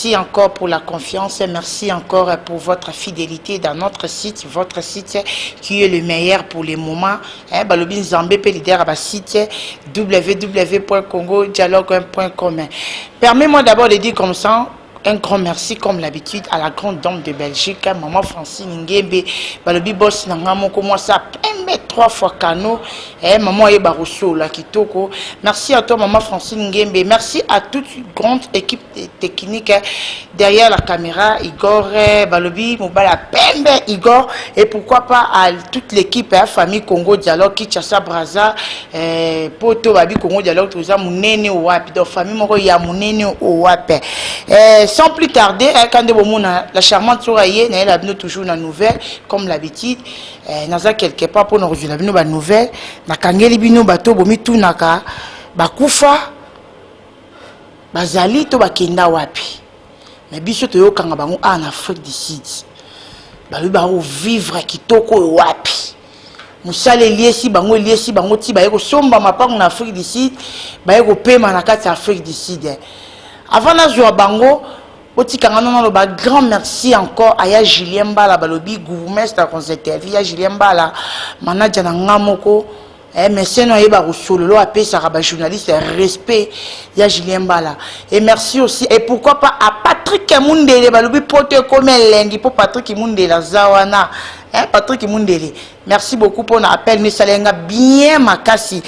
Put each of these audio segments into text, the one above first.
merci encore pour la confiance et merci encore pour votre fidélité dans notre site, votre site qui est le meilleur pour les moments. Balobi Nzambe pe leader à site www.congodialogue.com. Permets-moi d'abord de dire comme ça. Un grand merci comme l'habitude à la grande dame de Belgique, maman Francine Ngembe, balobi boss nangamo comment ça pembe 3 fois cano, maman Eba Rousseau la kitoko. Merci à toi maman Francine Ngembe, merci à toute grande équipe technique derrière la caméra, Igor balobi mobala pembe Igor et pourquoi pas à toute l'équipe famille Congo Dialogue Kinshasa Brazza poto babi Congo Dialogue toza munene owapi donc famille moko ya munene owapi. Sans plus tarder, quand la charmante Soraye, elle a toujours une nouvelle, comme l'habitude. Nous avons quelque part pour nous rejoindre une nouvelle. Nous avons bino bato bomi tout naka bakufa bazali to bakenda wapi. Mais biso to yo kanga bango en Afrique du Sud. Balu ba vivre kitoko wapi. Musale liesi bango ti ba yeko somba mapango en Afrique du Sud, ba yeko pema na kati Afrique du Sud. Avant de jouer à Bango, grand merci encore à Ya Julien Bala, balobi gourmestre conservateur, Ya Julien Bala, manager na ngamoko, merci no yeba rusolo lo apé saraba journaliste respect Ya Julien Bala. Et merci aussi et pourquoi pas à Patrick Mundele balobi pote comme lengi pour Patrick Mundele zawana. Patrick Mundele. Merci beaucoup pour l'appel. Nous salenga bien makasi.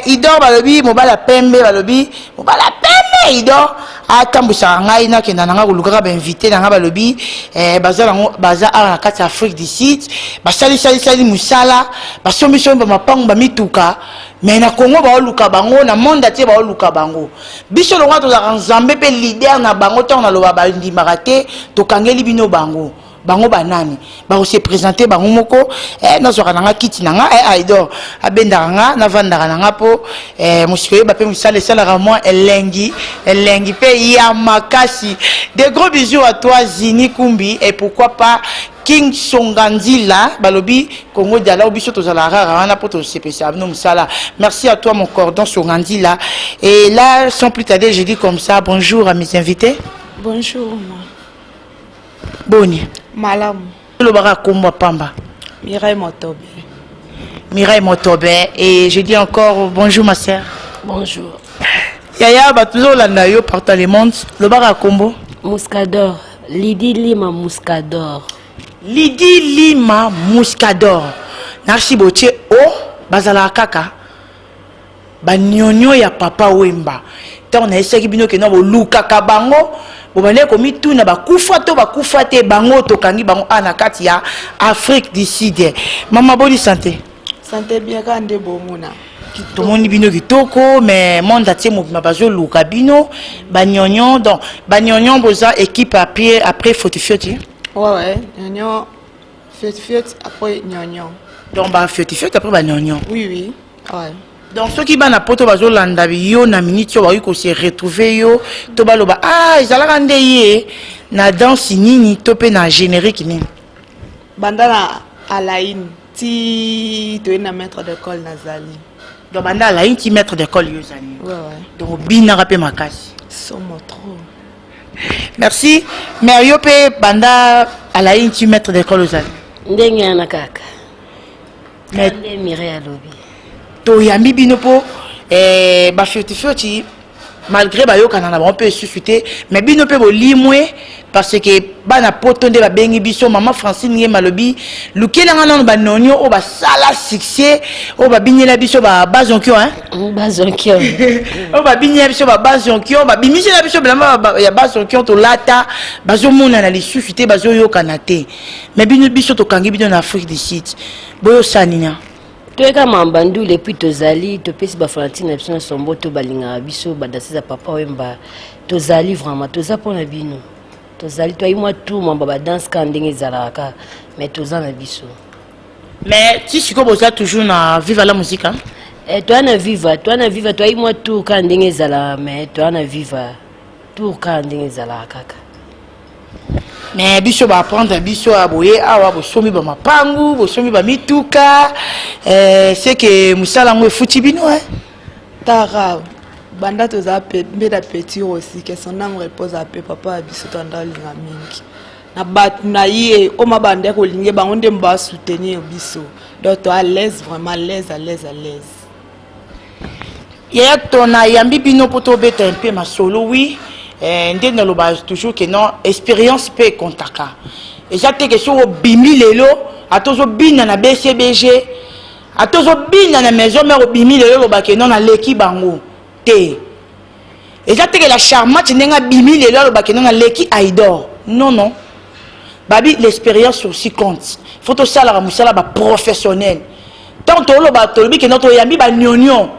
Idor balobi mobala pembe balobi mobala pembe idor. Atambusa ngai na kenda nanga kuluka ba invité nanga balobi baza na kati Afrique du Sud. Basali musala basombi somba mapango ba mituka. Mais na Congo ba oluka bango na monde atie ba oluka bango. Biso longa to za Nzambe pe leader na bango to na loba ba ndimaka te to kangeli bino bango. Bango banani ba se présenter bango moko na zo kananga kiti nanga aido abenda nga na vanda nanga po musikoye ba pe musale sala moi elengi pe ya makasi. Des gros bisous à toi Zini Kumbi et pourquoi pas King Songandila balobi Congo Dialogue biso to zala rara wana poto CPC no musala. Merci à toi mon cordon Songandila et là sans plus tarder je dis comme ça bonjour à mes invités. Bonjour. Boni. Malam. Le bara Komba Pamba. Mireille Motobe. Mireille Motobe. Et je dis encore bonjour ma sœur. Bonjour. Yaya, bah toujours là partout le monde. Le bara Kombo. Muscador. Lydie Lima Muscador. Lydie Lima Muscador. Narci Boche O Bazala Kaka. Banyonyo ya papa Wemba. On a essayé bino ke no luka kabango bobane ko mituna bakufa to bakufa te bango to kangi bango ana kati ya Afrique du Sud. Mama boni santé. Santé bien kande bomuna. To moni bino kitoko mais monde atie mo bazo luka bino banyonyo donc banyonyo boza équipe après fotifioti. Ouais nyonyo fotifioti après nyonyo. Donc ba fotifioti après banyonyo. Oui ouais. Donc ceux qui ban poto bazo landa yo na minute yo ko se retrouver yo to baloba ezala kande ye na danse nini to pe na générique ni banda à la in ti to na maître d'école nazali donc banda à la in ti maître d'école yo zani ouais donc bina rapé makasi somo trop merci mais yo pe banda à la in ti maître d'école zani ndenge na kaka mais Mireille alobi to yambi bino po ba fioti malgré ba yo kanana ba on peut susciter mais bino pe bo limwe parce que bana potonde ba bengi biso maman Francine nge malobi lukela ngana ba nonyo o ba sala succès o ba binyela biso ba bazonkyo bazonkyo o ba binyela biso ba bazonkyo ba bimisela biso blama ya bazonkyo to lata bazo mona na li susciter bazo yo kanate mais bino biso to kangi bino na Afrique du Sud boyo sanina. Toeka mambandu les puis tozali to pesi ba Florentine na sombo to balinga biso badasi za papa Wemba tozali vraiment toza pona bino tozali toi moi tout mamba ba danse ka ndenge zalaka mais toza na biso mais si siko boza toujours na viva la musique hein toi na viva toi moi tout ka ndenge zala mais toi na viva tout ka ndenge zalaka kaka. Mais biso ba prendre biso aboye awa bosomi ba mapangu bosomi ba mituka c'est que musala ngo futi bino tara banda toza mbeda petit aussi que son âme repose à peu papa abiso tanda linga mingi na bat na ye o mabanda ko linge bango nde mba soutenir biso donc to à l'aise vraiment à l'aise yaya tona yambi bino poto beta un peu ma solo oui ndé na loba toujours que non expérience peut contaka et ça te que sur bimi lelo atozo bina na BCBG atozo bina na maison mais bimi lelo loba que non na leki bango te et ça te que la charmante nenga bimi lelo loba que non na leki aidor non babi l'expérience aussi compte faut to sala musala ba professionnel tant to loba to bi que notre yambi ba nyonyo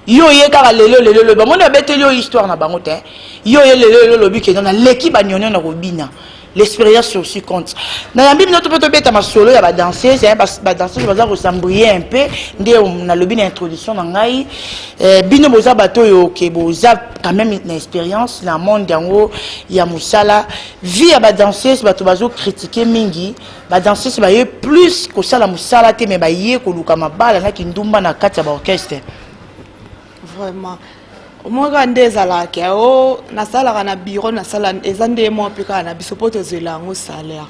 yo ye kaka lelo ba mona beteli histoire na bango te yo ye lelo lobi que non na leki ba nyonyo na robina l'expérience aussi compte na yambi notre peut beta ma solo ya ba danseuse ba danseuse baza ko s'embrouiller un peu ndé na lobi na introduction na ngai bino boza bato yo ke boza quand même une expérience na monde yango ya musala vie ya ba danseuse bato bazo critiquer mingi ba danseuse ba ye plus ko sala musala te mais ba ye ko luka mabala na kindumba na kati ya ba orchestre vraiment moi nde ezalaka o nasalaka na bureau nasala eza nde mo mpe kaka na biso mpo tozela yango salaire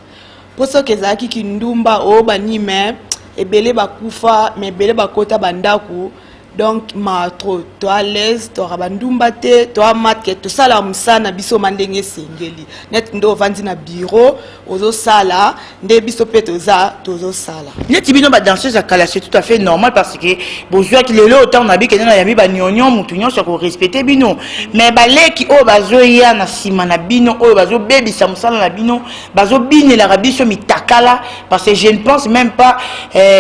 mpo soki ezalaki kindumba o banime ebele bakufa ma ebele bakota bandako donc ma trop to à l'aise to rabandumba te to amatke to sala musana biso mandenge sengeli net ndo vandi na bureau ozo sala nde biso pe tozo sala net bino ba danseuse à kala c'est tout à fait normal parce que besoin que lelo autant na bi que na yami ba nyonyo mutunyo so ko respecter bino mais ba leki o bazo ya na sima na bino o bazo baby sa musala na bino bazo bine la rabiso mitakala parce que je ne pense même pas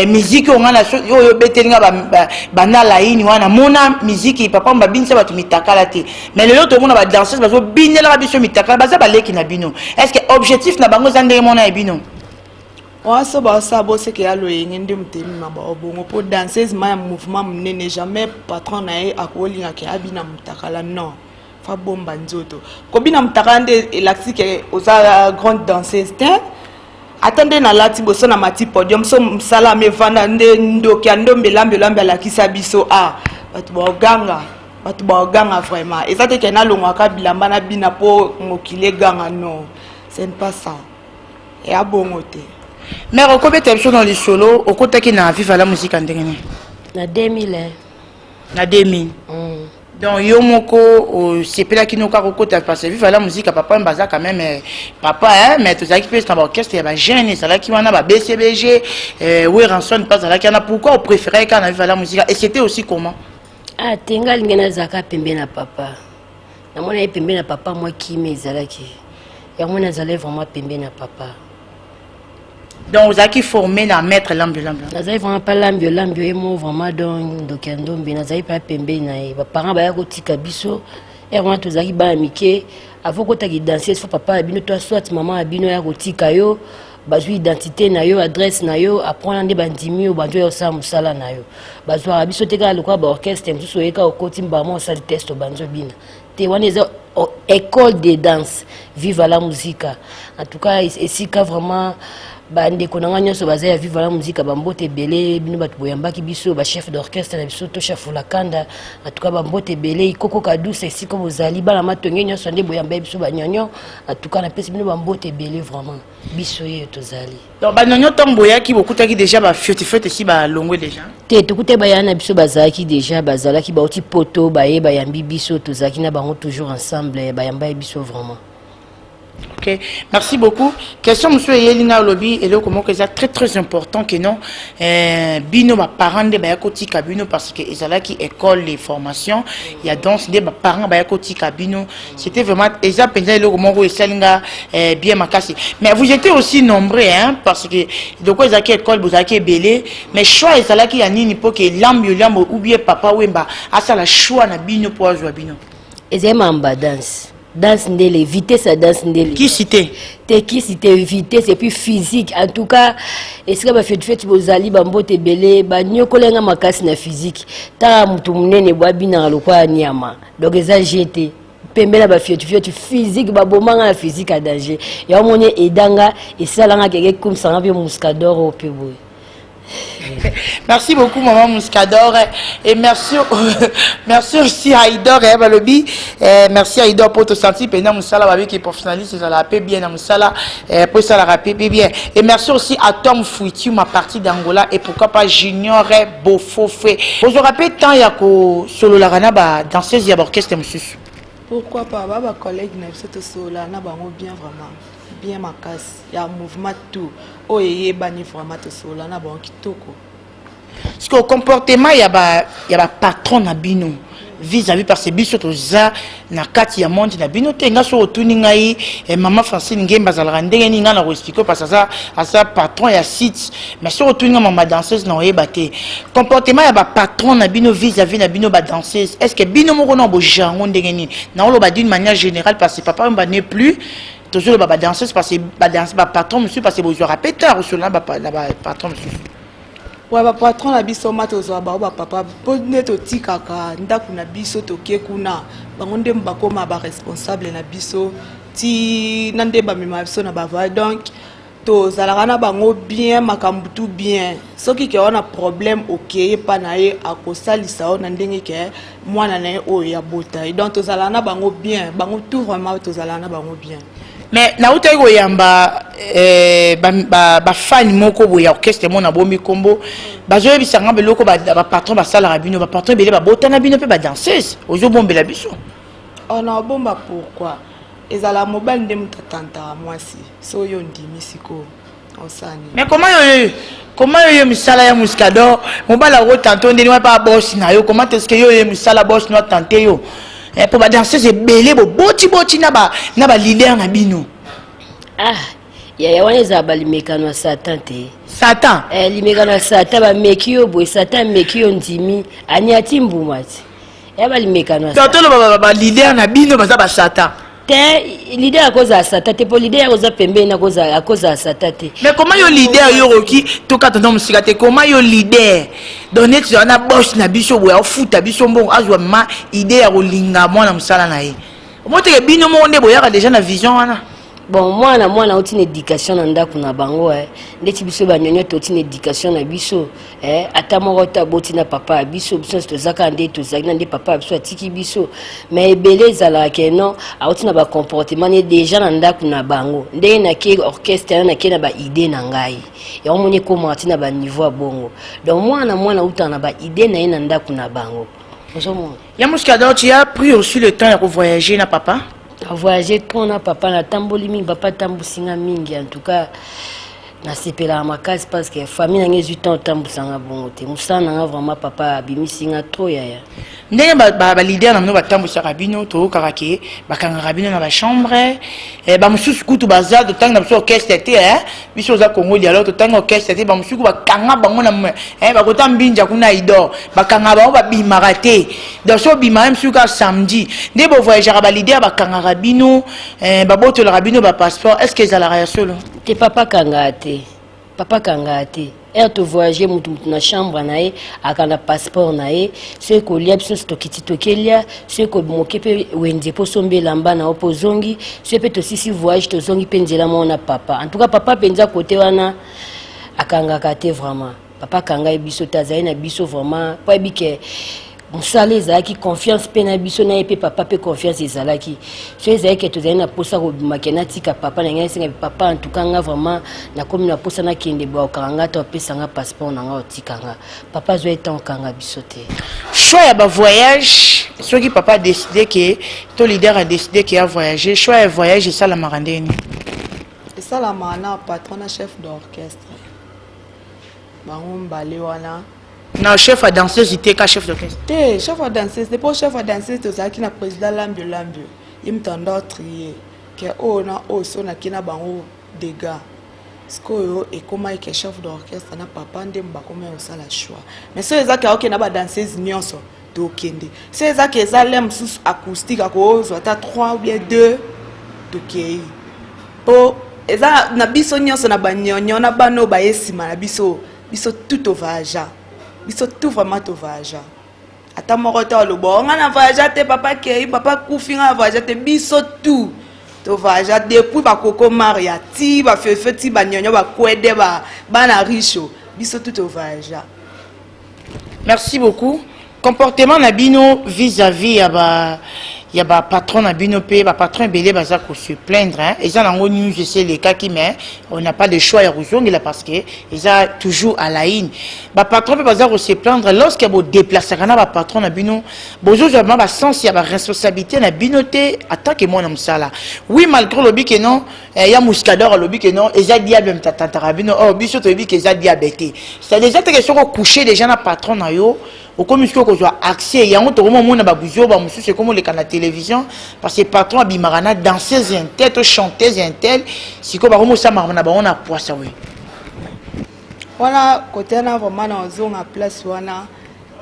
musique on a yo betelinga ba nala ini wana mona musique papa mbabinisa batu mitakala te mais le lot mona ba danseuse bazo binela biso mitakala baza baleki na bino est-ce que objectif na bango zande mona e bino waso ba sabo c'est que yalo yenge ndi mutemi maba obongo pour danseuse ma mouvement munene jamais patron na e akolinga ke abina mutakala non fa bomba nzoto ko bina mutakala nde elaxike oza grande danseuse te attendez na lati boso na mati podium so msala me vanda nde ndoki ndombe lambe la kisa biso batu ba ganga vraiment et ça te kena longwaka bilamba na bina po mokile ganga non c'est pas ça et a bongote mais recobete biso dans les solo okotaki na viva la musique ndengene na 2000 na 2000 donc yo moko sepela kino ka kokota parce que viva la musique papa mbaza quand même papa mais tousaki pèse dans orchestre ya ba jeune ça là qui wana ba BCBG oui ranson pas là qui na pourquoi on préférait quand viva la musique et c'était aussi comment tenga lingena zaka pembe na papa na mona pembe na papa moi qui mezalaki ya mona zalé vraiment pembe na papa donc vous avez formé na maître l'ambulant nazali vraiment pas l'ambulant et moi vraiment donc ndombe nazali pas pembe na ba parents ba ya kotika biso et vraiment tozaki ba amike avant ko taki danser faut papa bino toi soit maman abino ya kotika yo bazwi identité na yo adresse na yo apprendre nde bandimi yo banjo yo sa musala na yo bazwa biso teka lokwa ba orchestre msusu yeka okoti mbamo sa test banjo bina te wana eza école de danse vive la musique en tout cas esika vraiment bande konanga nyonso bazaya vive la musique bambote belé bino batu boyambaki biso ba chef d'orchestre na biso to chef la kanda en tout cas bambote belé ikoko kadouce esika bozali bana matonge nyonso nde boyamba biso banyonyo en tout cas na pesi bino bambote belé vraiment biso ye tozali donc banyonyo tomboyaki bokutaki déjà ba fete si ba longwe déjà te tukute bayana biso bazalaki déjà bazalaki ba oti poto baye bayambi biso tozalaki na bango toujours ensemble bayamba biso vraiment. Ok, merci beaucoup. Question monsieur Yelina Lobby et le comment que c'est très important que non bino ma parents de bayakoti kabino parce que ils qui école les formations il y a donc des parents bayakoti kabino c'était vraiment déjà pendant le comment que selinga bien makasi mais vous étiez aussi nombreux hein parce que de quoi ils qui école vous avez belé mais choix ils qui a nini pour que lambo ou bien papa wemba a ça la choix na bino pour jouer bino ils aiment en danse danse ndele vitesse à danse ndele qui cité vitesse et puis physique en tout cas est-ce que ba fait bozali bambote belé ba nyokolenga makasi na physique ta mutu munene bwa bina lokwa nyama donc eza jeté pembela ba physique ba bomanga na physique à danger ya moni edanga et salanga keke comme ça bien muscador au pebo Merci beaucoup, maman Mouscador. Et merci, merci aussi à Aïdor et Balobi. Merci à Aïdor pour te sentir pendant Moussala, qui est professionnaliste, ça l'a bien dans Moussala, pour ça la rappeler bien. Et merci aussi à Tom Fouiti, ma partie d'Angola, et pourquoi pas Junior Bofofé. Vous aurez rappelé tant il y a que solo la rana danseuse et orchestre monsieur. Pourquoi pas, ma collègue n'a pas solo la bien vraiment. Bien ma casse, il y a un mouvement tout. Oh, il y a vraiment tout solo la bon kitoko. Parce que au comportement, il y a patron na bino vis-à-vis parce que biso toza na kati ya monde na bino tenga so otuni ngai et maman Francine Ngemba zalaka ndenge ni nga na expliquer parce que ça patron ya site mais so otuni maman danseuse na oyeba te comportement ya ba patron na bino vis-à-vis na bino ba danseuse est-ce que bino moko na bo jango ndenge ni na oloba d'une manière générale parce que papa mba n'est plus toujours ba danseuse parce que ba danseuse ba patron monsieur parce que vous aurez pétard ou cela ba patron monsieur. Ouais, ba patron na biso matozo ba papa bonne to tikaka ndaku na biso to kekuna bangonde mbakoma ba responsable na biso ti nande ba mema biso na ba va donc to zalaka na bango bien makambutu bien soki ke wana problème OK pa na ye akosalisa ona ndenge ke mwana na ye o ya bota donc to zalaka na bango bien bango tout vraiment to zalaka na bango bien. Mais na uta iko yamba ba fan moko boya orchestre mona bombi kombo bazoye bisanga beloko ba patron ba sala rabino ba patron belé ba botana bino pe ba danseuse ozo bombela biso. On a bomba pourquoi ezala mobile ndem tatanta mwasi so yo ndimi siko osani. Mais comment yo misala ya Mouscador mobala ro tanto ndeni wa pa boss na yo comment est-ce que yo misala boss no tante yo pour ba danseuse belé bo boti na ba leader na bino. Ah ya wana za balimekano ya Satan te. Satan limekano ya Satan ba meki yo boy Satan meki yo ndimi anyati mbumati ya balimekano ya Satan ba leader na bino baza ba Satan te leader akoza Satan te po leader akoza pembeni akoza Satan te. Mais comment yo leader yo roki to ka tonton musika te comment yo leader donné tu na boss na biso boya ofuta biso mbongo azwa ma idée ya kolinga mwana musala na ye omote bino monde boya déjà na vision wana. Bon mwana otine éducation na ndako na bango ndeti biso banyonyo to otine éducation na biso ata moko ta boti na papa biso tozaka nde tozaki na nde papa biso atiki biso mais ebele ezalaka ke non auti na ba comportement ne déjà na ndako na bango ndenge na ke orchestre na ke na ba idée na ngai ya omoni comment na ba niveau bongo donc mwana uta na ba idée na ye na ndako na bango. Ya Mouscador, tu as pris aussi le temps de voyager na papa? Voyager trop na papa na tamboli mingi papa tambusinga mingi en tout cas na sepela makasi parce que famille na ngezu temps tambusanga bongo te musana nga vraiment papa abimisinga trop yaya ndenge ba leader na mino batambusaka bino to karake bakanga bino na ba chambre ba mususu kutu baza de tanga na biso orchestre te biso za Congo li alors to tanga orchestre te ba musuku bakanga bango na ba kota mbinja kuna idor bakanga bango ba bimaka te donc so bima même suka samedi nde bo voyager ba leader bakanga bino ba botola bino ba passeport est-ce que ça la réaction te papa kanga te to voyager mutu na chambre na ye akana passeport na ye ce ko lia biso stokiti tokelia ce ko mokepe wende po sombela mbana opozongi ce pe to sisi voyage to zongi penzela mona papa en tout cas papa penza côté wana akanga te vraiment papa kanga biso tazai na biso vraiment pas bike musala ezalaki confiance mpe na biso na ye mpe papa mpe confiance ezalaki so ezalaki tozali na posa kobimaka natika papa na ngai esenga papa en tout cas nga vraiment nakomi na posa nakende bwaokanga nga to apesanga passeport na nga otikanga papa azwa etan okanga biso te choix ya bavoyage soki papa décidé ke to leader a décidé ke ya voyager choix ya voyage esalamaka ndeni esalamaka na patron na chef d'orchestre bango mbale wana. Non, chef à danseuse, c'était qu'un chef d'orchestre. Chef à danseuse, c'est pas chef à danseuse, c'est qui na président Lambio. Il me tendait à trier. Que oh na oh so na kina bango dégâts. Ce que et comment est chef d'orchestre na papa ndem ba comment on ça la choix. Mais c'est ça que na ba danseuse nyonso to kende. C'est ça que ça l'aime sous acoustique à cause soit 3 ou bien 2 to kei. Po eza na biso nyonso na banyonyo na bano ba yesima na biso tout au vaja. Biso tout vraiment to voyage. Ata moko to lo bo nga na voyage te papa kei papa kufinga voyage te biso tout to voyage depuis ba koko maria ti ba fefe ti ba nyonyo ba kwede ba na richo biso tout au voyage. Merci beaucoup. Comportement nabino vis-à-vis ya ba patron nabino pe ba patron belé baza ko se plaindre hein. Et ça nango nous je sais les cas qui mais on n'a pas de choix ya là parce que ils a toujours à la ligne. Ba patron pe baza ko se plaindre lorsque bo déplacer kana ba patron nabino bozo vraiment ba sens ya ba responsabilité nabino te attaque moi na msala. Oui malgré le que non ya muscador le que non et ça diable mtatanta rabino oh biso to bi que ça diabète. C'est déjà question ko coucher déjà na patron na yo. Au comme il faut qu'on soit accès, il y a un autre moment où on a besoin de c'est comme les canaux de télévision parce que patron a bimarana danseuse un tel, chanteuse un tel, c'est comme on ça marana on a poisson oui. Voilà côté na vraiment na zone à place wana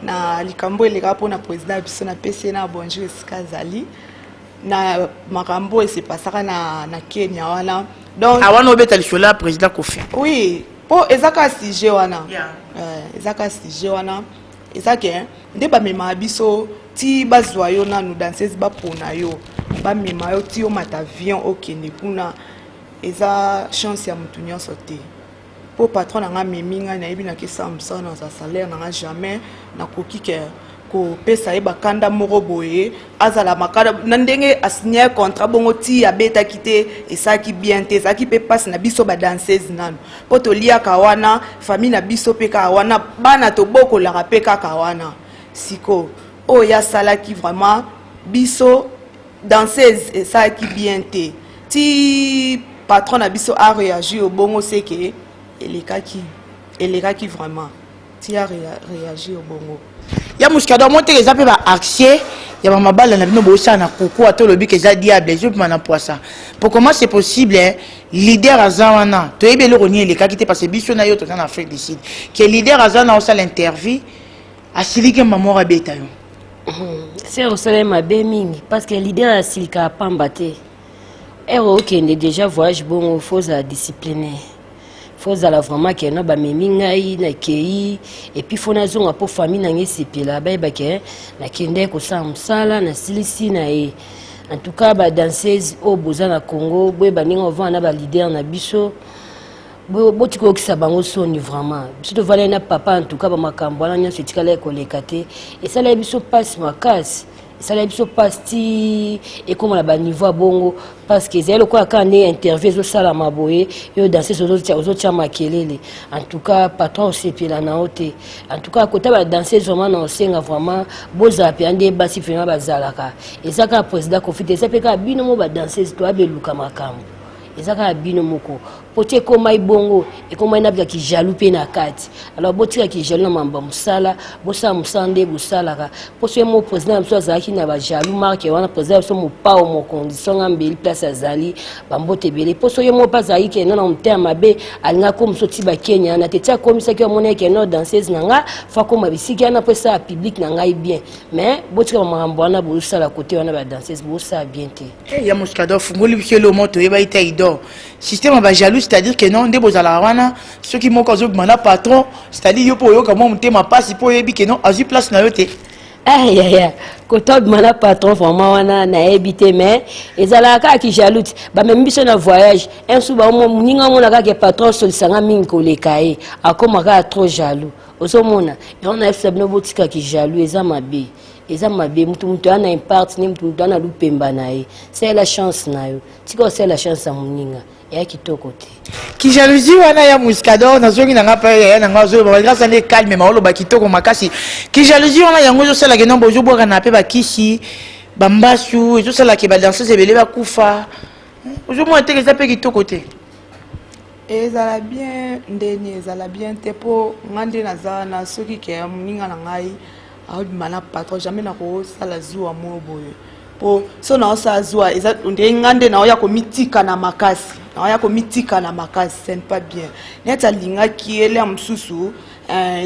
na likambo les gars pour na président biso na PC na bonjour Skazali na makambo et c'est pas ça na Kenya wana donc awana obeta lishola président Kofi. Oui, pour ezaka sujet wana. Ezaka sujet wana. Ezake nde ba mema biso ti bazwa yo na nous danseuse ba pona yo ba mema yo ti o mata avion okende kuna eza chance ya mutu nyonso te po patron nga meminga na yebi na kisa msana za salaire na jamais na koki ke ko pesa e bakanda moko boye azala makada na ndenge asigné contrat bongo ti abeta kite esaki bien te ezaki pe passe na biso ba danseuse nanu po to liaka wana famille na biso pe ka wana bana to boko la pe ka wana siko o ya salaki vraiment biso danseuse esaki bien te ti patron na biso a réagi au bongo c'est que elekaki vraiment ti a réagi au bongo. Ya muskado monte les appels à accès ya mama bala na bino bosa na koko ato lobi ke za diable je peux na poisa pour comment c'est possible leader azawana to ebe le ronier les kakite parce que biso na yo to en Afrique du Sud que leader azana au sala interview asilike mamora beta yo c'est au sala ma be mingi parce que leader asilika pambate ero okende déjà voyage bon faut à discipliner faut ala vraiment que na ba memingai na kei et puis faut na zonga pour famille na ngesepela ba ba ke na kende ko sa msala na silisi na e en tout cas ba danseuse au boza na Congo boye ba ninga vant na ba leader na biso bo tiko ki sa bango soni vraiment biso to vale na papa en tout cas ba makambo na nya setikala ko lekate et ça la biso passe makasi ça la biso pasti et comme la ba niveau bongo parce que c'est le quoi quand on interview zo sala maboye yo danser zo tia makelele en tout cas patron aussi puis la na ote en tout cas côté ba danser vraiment na osenga vraiment boza pe ande basi fina bazalaka et ça ka président confite ça pe ka bino mo ba danser to abeluka makambo ezaka bino moko pote koma ibongo e koma inabika ki jaloux pe na kati alors botika ki jaloux na mamba musala bosa musande busala ka poso mo président mso azaki na ba jaloux marque wana président so mo pa mo condition ngambeli place azali bambote belé poso yo mo pas ayi ke na mtema mabe alinga ko mso tiba Kenya na tetia komisa ki mona ke no danseuse nanga fa ko mabisiki na pesa public nanga bien mais botika mambo wana busala côté wana ba danseuse bosa bien te ya muskado fungoli biselo moto yeba ita ido système ba jaloux c'est-à-dire que non ndebo zala wana ceux qui moko zo mana patron c'est-à-dire yo po yo comment monter ma passe po yebi que non azu place na yo te ya koto mana patron vraiment wana na ebité mais ezala ka ki jaloux ba même biso na voyage un sou ba mo ninga mona ka ke patron solisanga mingi ko lekae akoma ka trop jaloux osomona et on a fait no botika ki jaloux ezamabe ezamabe mutu ana impart ni mutu ana lupemba nae c'est la chance nayo tiko c'est la chance ya muninga ya kitoko te ki jalousie wana ya muskado na zongi na ngapa ya na ngazo ba grâce à calme ma olo ba kitoko makasi ki jalousie wana yango zo sala ke non bozo boka na pe ba kisi bambasu zo sala ke ba danseuse ebele ba kufa ozo mo te ke ça pe kitoko te ezala bien ndeni ezala bien te po ngande na za na soki ke muninga na ngai a mana patron jamais na ko sala zuwa mo boye po so na osa zuwa eza ndenge ngande na oya ko mitika na makasi na oya ko mitika na makasi c'est pas bien neta linga ki ele amsusu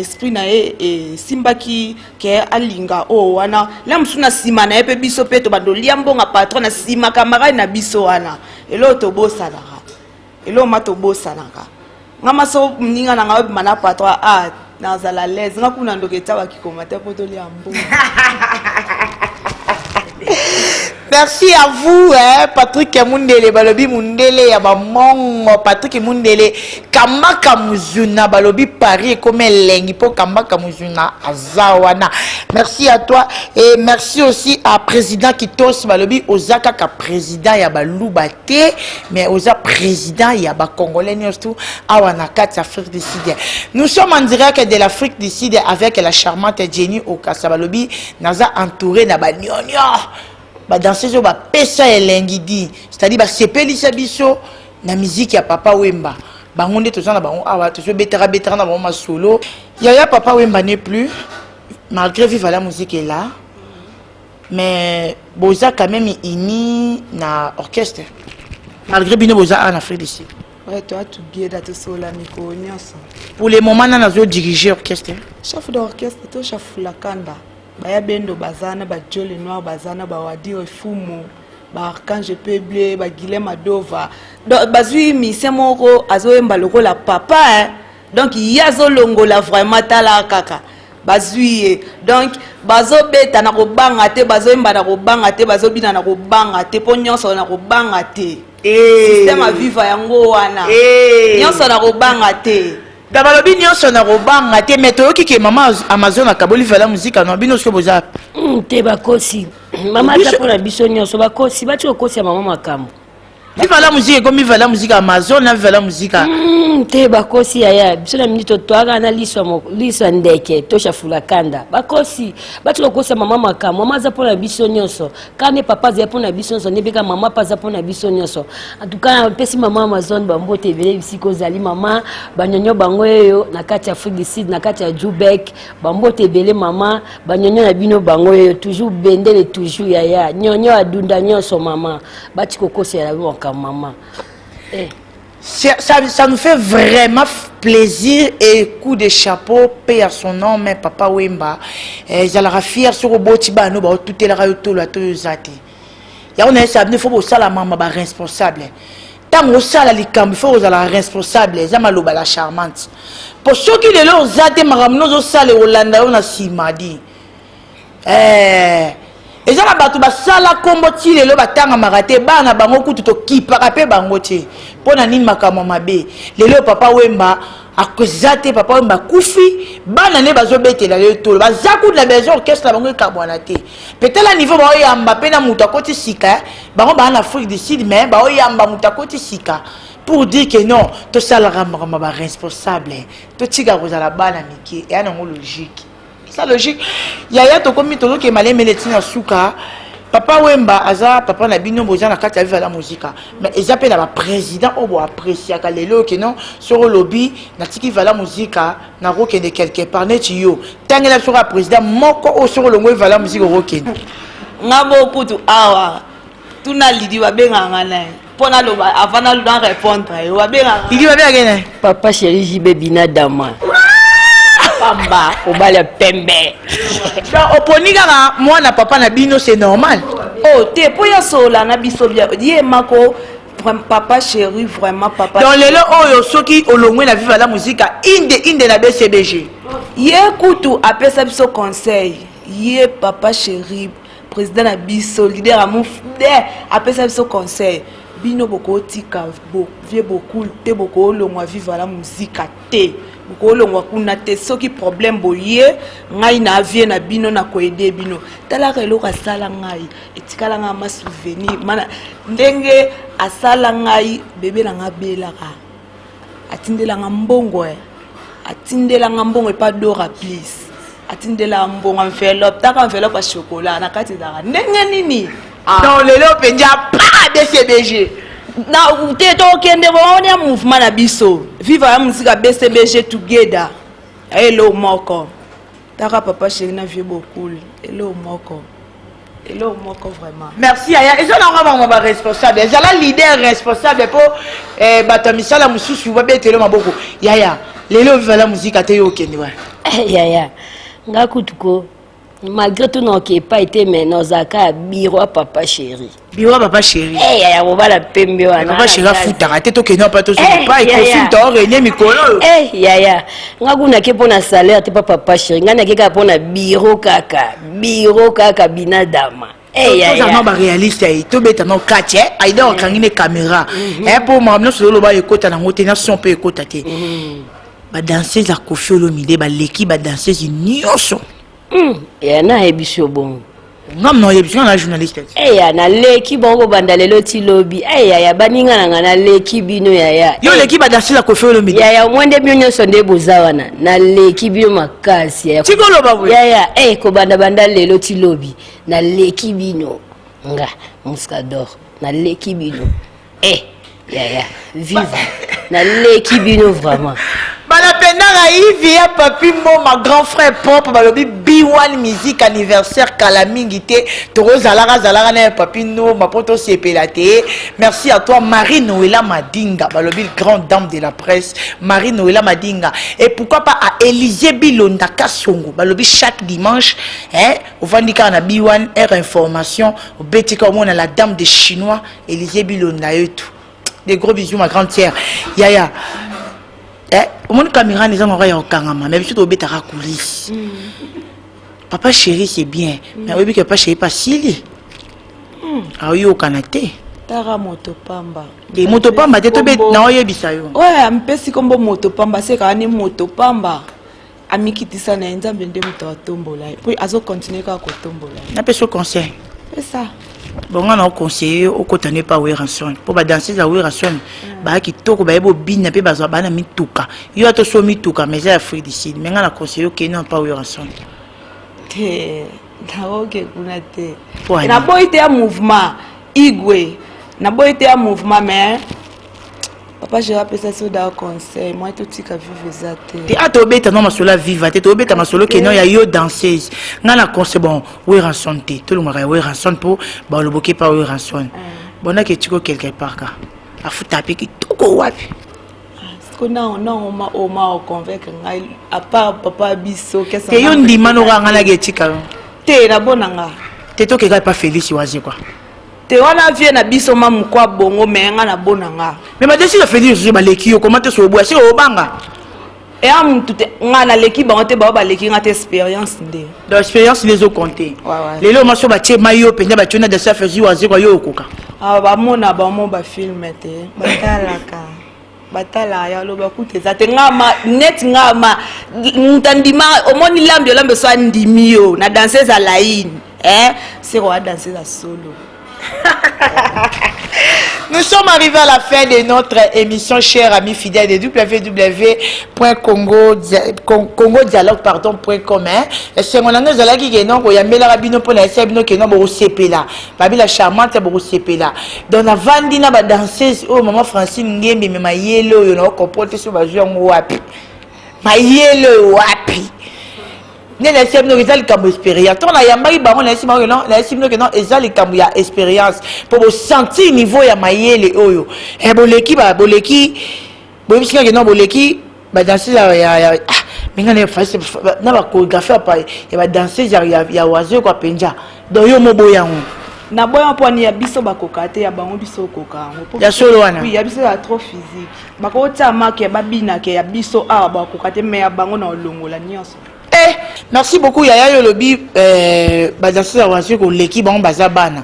esprit na e simba ki ke alinga o wana la msuna sima na epe biso peto badolia mbonga patron na sima kamara na biso wana elo to bosalaka elo mato bosalaka ngama so mninga na ngabe mana patron na zala l'aise nga kuna ndoketa bakikoma te poto lia mbonga Merci à vous, hein, Patrick Mundele, Balobi Mundele, Yabamong, Patrick Mundele, Kamaka Muzuna, Balobi Paris, comme Lengi, pour Kamaka Muzuna, Azawana. Merci à toi et merci aussi à président Kitos, Balobi, Ozaka, président Yabalubate, mais Oza président Yaba Congolais, tout, Awanakat, Afrique du Sud. Nous sommes en direct de l'Afrique du Sud avec la charmante Jenny Okasabalobi, Naza entouré na Banyonyo. Ba danser zo ba pesa elengidi, c'est-à-dire ba sepelisa biso na musique ya Papa Wemba. Ba ngonde tozana ba awa tozo betera na ba solo. Yaya Papa Wemba n'est plus, malgré vive la musique est là. Mais boza quand même ini na orchestre. Malgré bino boza en Afrique du Sud. Ouais, toi tu guides to sola miko nyonso. Pour les moments na zo diriger orchestre. Chef d'orchestre to chef la kanda. Baya bendo bazana ba Jolly Noir bazana ba Wadi Ofumu ba Archange Peble ba Guilhem Adova donc bazui mission moko azoyemba lokola papa hein? Donc yazo longola vraiment tala kaka bazui donc bazo beta na kobanga te bazoyemba na kobanga te bazobina na kobanga te po nyonso na kobanga te système a vivre yango wana nyonso na kobanga te. Dabalobi nyonso na robanga te meto yoki ke mama Amazon akaboli fala musique na bino sko boza te bakosi mama ta pona biso nyonso bakosi bati kokosi ya mama makambo viva la musique comme viva la musique Amazon na viva la musique te bakosi ya biso na minito toaka na liso ndeke tosha fula kanda bakosi bati kokosi mama makambo mama za pona biso nyonso kane papa za pona biso nyonso nebeka mama paza pona biso nyonso en tout cas pesi mama Amazon bambote vele bisiko zali mama banyonyo bango yo na kati ya Afrique du Sud na kati ya Jubek bambote bele mama banyonyo na bino bango yo toujours bendele toujours ya nyonyo adunda nyonso mama bati kokosi ya maman. Ça nous fait vraiment plaisir et coup de chapeau, paix à son nom, mais Papa Wemba. Ils allaient fier sur le botiba, nous, tout est là, tout là, tout zati. Ya on a ça, il faut que ça la maman soit responsable. Tant que ça la likam, il faut que ça la responsable. Ça m'a l'oba la charmante. Pour ceux qui les ont zati, maramno ça les Hollanda, on a si madi. Et ça la batu basala kombo ti lelo batanga marate bana bango kutu to kipaka pe bango ti pona nini makamo mabe lelo Papa Wemba akozate Papa Wemba kufi bana ne bazobetela lelo to bazaku de la maison orchestre bango ekabwana te peut-être la niveau ba oyamba pe na muta koti sika bango ba en Afrique du Sud mais ba oyamba muta koti sika pour dire que non to sala ramama ba responsable to tiga kozala bana miki et ana logique. C'est logique. Yaya to komi to ke malé meletina suka. Papa Wemba aza papa na bino boza na kati ya la musique. Mais ils appellent la président obo apprécier ka lelo ke non sur le lobby na tiki va la musique na rokende quelque part net yo. Tangela sur le président moko o sur le ngwe va la musique rokende. Ngabo putu awa. Tuna lidi wa benga ngana. Pona loba avant de répondre wa benga. Lidi wa benga papa chéri jibe bina dama. Pamba, obala pembe. Donc oponiga moi na papa na bino c'est normal. Oh, te poya sola na biso bia. Ye mako papa chéri vraiment papa. Dans les lots oyo soki olongwe na viva la musique inde na BCBG. Ye kutu apesa biso conseil. Ye papa chéri président na biso leader amouf apesa biso conseil. Bino boko tika bo vie beaucoup te boko olongwa viva la musique te. Boko kuna te soki problème boye ngai na vie na bino na koede bino tala relo ka sala ngai etikala nga ma souvenir mana ndenge asala ngai bebe na nga belaka atindela nga mbongo atindela nga mbongo pas dora please atindela mbongo enveloppe taka enveloppe à chocolat na kati dara ndenge nini dans lelo penja pa BCBG na te to kende bona mouvement na biso viva ya musique BCBG together hello moko taka papa chéri na vieux beaucoup hello moko vraiment merci aya et ça on va responsable ça la leader responsable pour batamisa la mususu ba betelo maboko yaya lelo viva la musique ate yo kende wa yaya ngakutuko malgré tout non qui pas été mais nos aka biro papa chéri yaya bobala pembe wana papa chéri futa raté to ke non pas to pas il faut futa rené mikolo yaya ngakuna ke pona salaire te papa chéri ngana ke ka pona biro kaka binadama Toza réaliste to beta no kache aida okangine caméra pour moi non solo ba ekota na ngote na son pe ekota te ba danseuse a Koffi Olomide ba l'équipe ba danseuse nyonso ya na ebisho bon ngam no yebisho na journaliste ya na l'équipe bongo bandalelo ti lobby ya baninga na l'équipe bino ya yo l'équipe ba danseuse a Koffi Olomide ya mwende bino sonde bozawana na l'équipe bino makasi ya tikolo babu ya ko banda lelo ti lobby na l'équipe bino nga Muscador na l'équipe bino vive na l'équipe bino vraiment bana pendanga Yves ya papi mo ma grand frère propre balobi B1 musique anniversaire kala mingi te toro zalaka na papi no mapoto sepelate. Merci à toi Marie Noëlla Madinga balobi grande dame de la presse Marie Noëlla Madinga et pourquoi pas à Élisée Bilonda Kasongo balobi chaque dimanche au Vandika na B1 Air information au Betika au la dame des Chinois Élisée Bilonda et tout. Des gros bisous ma grande sœur Yaya. Au monde caméra les gens au kangama mais surtout au betara coulisse. Papa chéri c'est bien mais oui que papa chéri pas sili. Ah yo kanate. Tara motopamba. Des motopamba te bet na oyebisa yo. Ouais, ampesi kombo motopamba c'est quand ni motopamba. Amikitisa na nzambe nde muto atombola. Puis azo continuer ka kotombola. Na peso conseil. C'est ça. Bon, on a conseillé au côté pas Weranson pour danser à Weranson bah qui toko bah ebo bin pe bazo bana mituka yo ato so mituka mais c'est Afrique du Sud mais on a conseillé que non pas Weranson te na oke kuna te na boite ya mouvement igwe na boite ya mouvement mais papa je rappelle ça sur d'un conseil moi tout tika vivre ça te ato beta non masolo viva te to beta masolo que non ya yo danseuse ngana conseil bon Weranson te tout le monde ya Weranson pour ba le boké pas Weranson bon que tu quelque part ka a faut taper qui toko wapi ko non on m'a convaincre ngai à part papa biso qu'est-ce que yo ndima no ngana ke tika te na bonanga te to que pas Félix wazi quoi te wana vie na biso mamu kwa bongo menga na bonanga mais ma décision Félix je ba leki yo comment te so bois c'est au banga et am tout nga na leki ba te ba leki nga te expérience ndé dans expérience les autres compter les lots ma so ba che mayo penda ba tuna de ça fait wazi quoi yo okuka ah ba mona ba mo ba film te batalaka batala ya lo ba kuteza te ngama net ngama ntandima omoni lambe so ndimi yo na danseuse à la line c'est quoi danseuse à solo. Nous sommes arrivés à la fin de notre émission, chers amis fidèles de www.congodialogue.com. C'est mon annonce de la qui est non, il y a mela rabino pour la sebino qui est non pour sepela. Babi la charmante pour sepela. Dans la vandina ba danseuse oh maman Francine Ngembe mais ma yelo yo no comporter sur ba jouer wapi. Ma yelo wapi. Ne la sebino ezali kambo expérience. Ton la yamba ba on la sebino non, la sebino que non ezali kambo ya expérience pour sentir niveau ya mayele oyo. E boleki ba boleki bo bisika que non boleki ba danser ya minga ne face na ba chorégraphie pa ya ba danser ya wazo kwa penja. Do yo mo boyango. Na boya poni ya biso bakokate ya bango biso koka ngo. Ya solo wana. Oui, ya biso ya trop physique. Bakota make ba bina ke ya biso a bakokate me ya bango na olongola nyonso. Merci beaucoup Yaya Yolobi bazasi ya wazi ko leki bango bazabana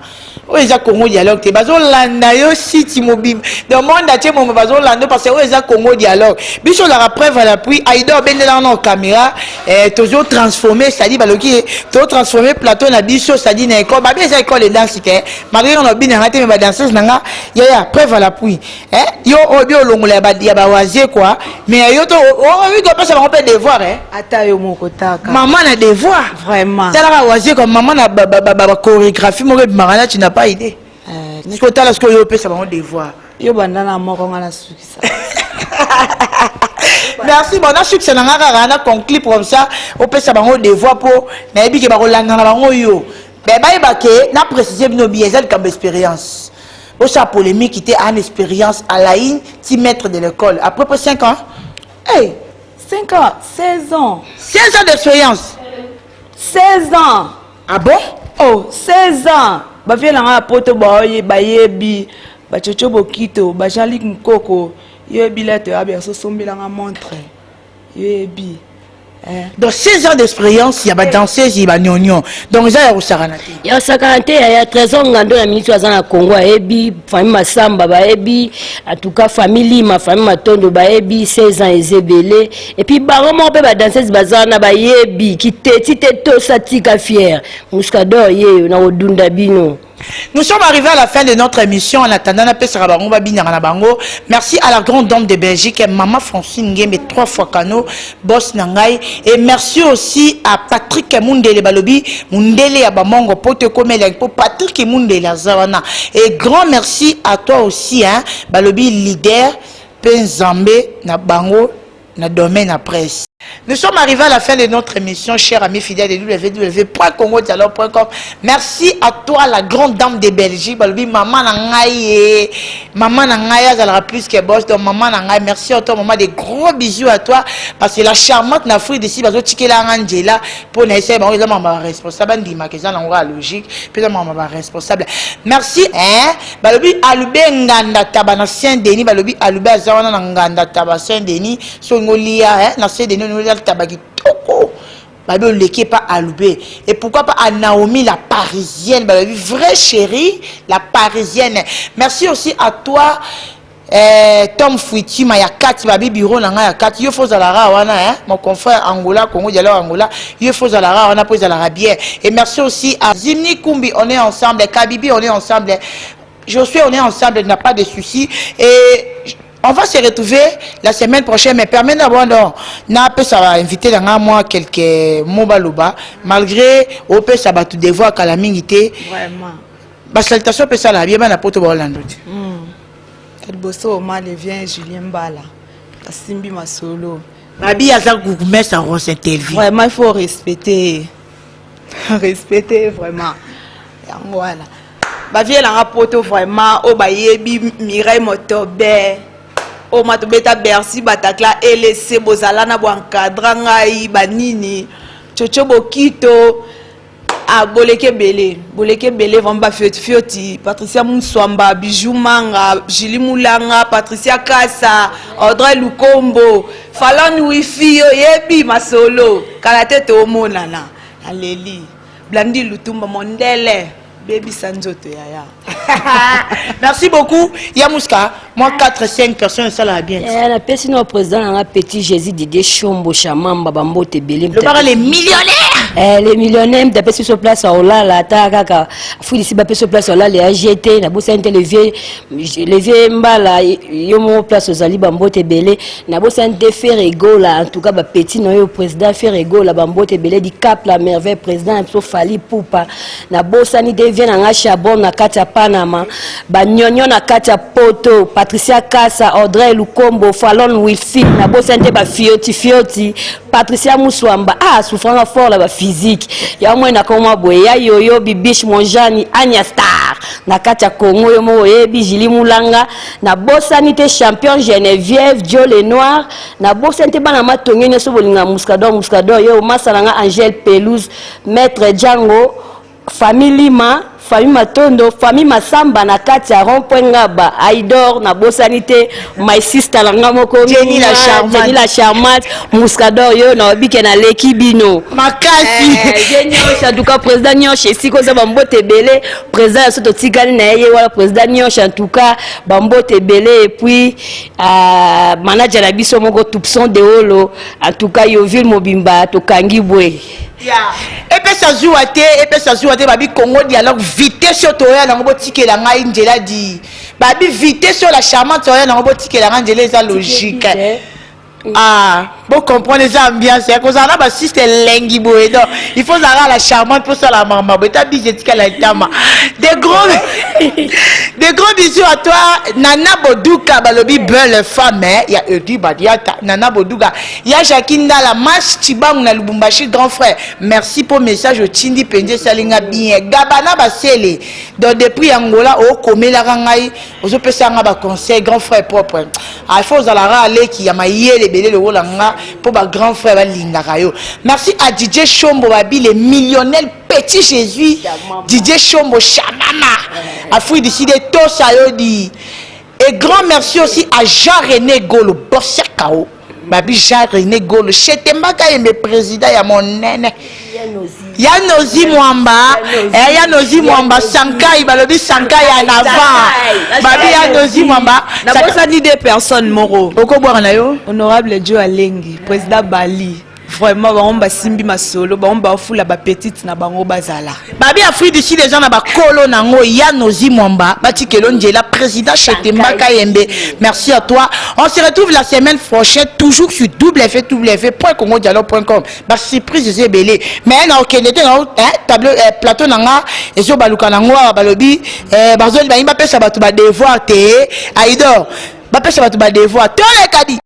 oeza Congo dialogue te bazolanda yo site mobile dans monde atier mo bazolanda parce que oeza Congo dialogue biso la preuve à l'appui aido bendela na caméra toujours transformer c'est-à-dire baloki to transformer plateau na biso c'est-à-dire na école ba bien ça école de danse te malgré on a bien raté mais ba danseuse nanga Yaya preuve à l'appui yo obi olongola ya ba wazi quoi mais yo to oui ko pesa bango pe devoir ata yo moko taka maman a devoir vraiment tala wazi comme maman na ba chorégraphie mo marana tu n'as pas idée ce que tala ce que yo pesa bango devoir yo bandana moko ngana sukisa. Merci bon na succès na ngaka na conclure comme ça au pesa bango devoir pour na yebi ke ba kolanga na bango yo ba ba ke na préciser bino biezal comme expérience au sa polémique qui était en expérience à la ligne 10 mètres de l'école à peu près 5 ans 5 ans 16 ans 16 ans d'expérience 16 ans ah bon oh 16 ans ba viela nga poto ba yebi ba chocho bokito ba Jean-Luc Nkoko yebi la te abi so sombela nga montre yebi Donc 16 ans d'expérience, il y a des danseuses, il y a des gnognon. Donc ça, il y a au Saranate. Il y a Saranate, il y a 13 ans, ngando la ministre à Congo, Ebi, famille Massamba, Ebi, en tout cas, famille ma famille Matondo, Ebi, 16 ans, Ezebele. Et puis, baron, on peut danser Bazana, Ebi, qui t'était tout satika fier. Mouskador, yé, on a Odunda Bino. Nous sommes arrivés à la fin de notre émission. En attendant, merci à la grande dame de Belgique, Maman Francine Nguembe, 3 fois Kano, Boss Nangai. Et merci aussi à Patrick Mundele Balobi, Mundele Abamongo, Pote Komele, Patrick Mundele Zawana. Et grand merci à toi aussi, hein, Balobi, leader, Penzambe, Nabango, na domaine à presse. Nous sommes arrivés à la fin de notre émission, chers amis fidèles de www.congodialogue.com. Merci à toi, la grande dame de Belgique. Maman Nangaye, maman Nangaye, elle aura plus que boss. Donc, maman Nangaye, merci à toi, maman. Des gros bisous à toi. Parce que la charmante n'a fouille d'ici, parce que tu es là, Angela, pour essayer, je suis responsable, je suis logique, puis je suis responsable. Merci, hein. Balobi, Alube Nganda Tabana Saint-Denis, Balobi, Alube Azawana Nganda Tabana Saint-Denis, Songolia, hein, na Saint-Denis. Tabaki toko babi leke pas à Loubé et pourquoi pas à Naomi la parisienne babi vraie chérie la parisienne. Merci aussi à toi Tom Fouiti ma ya 4 babi bureau nanga ya 4 yo faut alara wana hein mon confrère Angola Congo dialogue Angola yo faut alara wana pour alara bien. Et merci aussi à Zimni Kumbi, on est ensemble, Kabibi on est ensemble, Josué on est ensemble, n'a pas de soucis. Et on va se retrouver la semaine prochaine, mais permet d'avoir ça va inviter dans moi quelques mots balouba, malgré au peu ça va tout devoir qu'à la mingité. Vraiment. Bah salutation peut ça la bien na poto Orlando. Quel bosso au mal vient Julien Bala. Simbi ma solo. Babi aza gourmet ça rose interview. Vraiment il faut respecter. Respecter vraiment. Voilà. Ba vie la poto vraiment au bayebi Mireille Motobe. O matobeta Bercy Batakla LC bozala na bo encadra ngai banini chocho bokito a boleke bele vamba fioti Patricia Mousswamba Bijou Manga Julie Moulanga Patricia Kassa Audrey Lukombo Falon Wifi yebi masolo kala tete omonana aleli Blandi Lutumba Mondele Baby Sanzoto yaya. Merci beaucoup Yamouska. Moi 4-5 personnes ça l'a bien. La personne au président un petit Jésus Didier Chombo Chamamba Bambote Belim. Le bar les millionnaires. Les millionnaires d'après sur place au là la taka fou ici ba sur place au là les AGT na bossa levier mbala yomo place aux ali Bambote Belé na bossa faire égaux là en tout cas ba petit no président faire égaux là Bambote Belé di cap la merveille président so fali poupa na bossa ni devient na chabon na katia Panama ba nyonyo na katia poto Patricia Kassa Audrey Lukombo Falon Wifi na bosente ba fioti Patricia Mousswamba souffrant fort la physique ya moi na koma boye ya yoyo Bibiche Monjani Anya Star na katia Congo yo mo yebi Julie Moulanga na bosanité champion Geneviève Dio Lenoir na bosente bana matonyo nyoso bolinga Mouskador yo masalanga Angèle Pelouse Maître Django famille Lima famille Matondo, famille Massamba na kati ya rond-point Ngaba, Aidor na bosanité, my sister langa moko Jenny la charmante, Mouskador yo na obike na leki bino. Makasi. Jenny en tout cas président Nyonche siko za Bambote Belé, président soto tikali na yeye wala président Nyonche en tout cas Bambote Belé et puis manager na biso moko Toupson de Holo, en tout cas Yoville Mobimba to Kangibwe. Et puis ça joue à te babi Congo dialogue vitesse sur toi na ngobo tikela ngai Angela di babi vitesse sur la charmante toi na ngobo tikela ngai Angela ça logique. Pour comprendre les ambiances, c'est que ça n'a pas si c'est lengi boé donc il faut avoir la charmante pour ça la maman beta bijetika la tama des gros bisous à toi Nana Boduka balobi belle femme il y a Edi Badiata Nana Boduka il y a Jacqueline la match Tibang na Lubumbashi grand frère merci pour message au Tindi Pendje Salinga bien Gabana Basele donc depuis Angola au komela rangai ozo pesa nga ba conseil grand frère propre il faut aller qui a maillé le Rolanga pour ma grand frère Lingarayo. Merci à DJ Chombo Babi, les millionnaires petit Jésus, DJ Chombo Chamama, à fouille d'ici des Tosayodi. Et grand merci aussi à Jean-René Golo, Bossé Kao. babi Jacques René Golo Chetembaka yembe président ya monene Yanozi Mwamba Yanozi Mwamba Sankai balobi Sankai en avant babi Yanozi Mwamba na bosa ni des personnes moro oko boire na yo honorable Joe Alengi président Bali vraiment ba simbi masolo ba fula ba petite na bango bazala babi Afrique d'ici les gens na ba kolo nango Yanozi Mwamba batikelo njela président Chetembaka yembe merci à toi on se retrouve la semaine prochaine toujours sur www.congodialogue.com ba surprise c'est belé mais na okende te na tableau plateau nanga ezo baluka nango balobi bazoli ba imba pesa batu ba devoir te aidor ba pesa batu ba devoir to le kadi